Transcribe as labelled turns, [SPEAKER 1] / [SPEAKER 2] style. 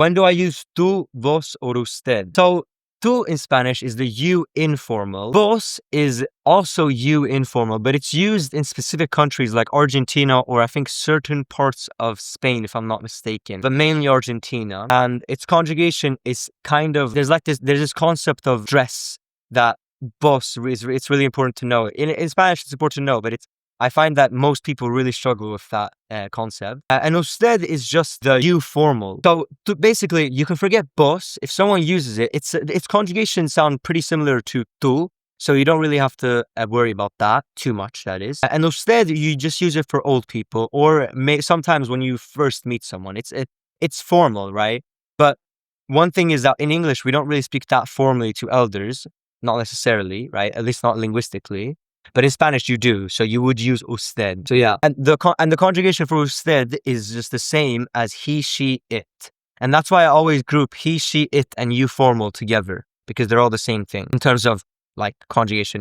[SPEAKER 1] When do I use tú, vos, or usted? So tú in Spanish is the you informal. Vos is also you informal, but it's used in specific countries like Argentina or I think certain parts of Spain, if I'm not mistaken, but mainly Argentina. And its conjugation is kind of, there's this concept of dress that vos is, it's really important to know. In Spanish, it's important to know, but I find that most people really struggle with that concept. And usted is just the you formal. So basically, you can forget vos. If someone uses it, its conjugation sound pretty similar to tú. So you don't really have to worry about that too much, that is. And usted, you just use it for old people or sometimes when you first meet someone. It's formal, right? But one thing is that in English, we don't really speak that formally to elders. Not necessarily, right? At least not linguistically. But in Spanish, you do. So you would use usted. So yeah. And the conjugation for usted is just the same as he, she, it. And that's why I always group he, she, it, and you formal together, because they're all the same thing in terms of like conjugation.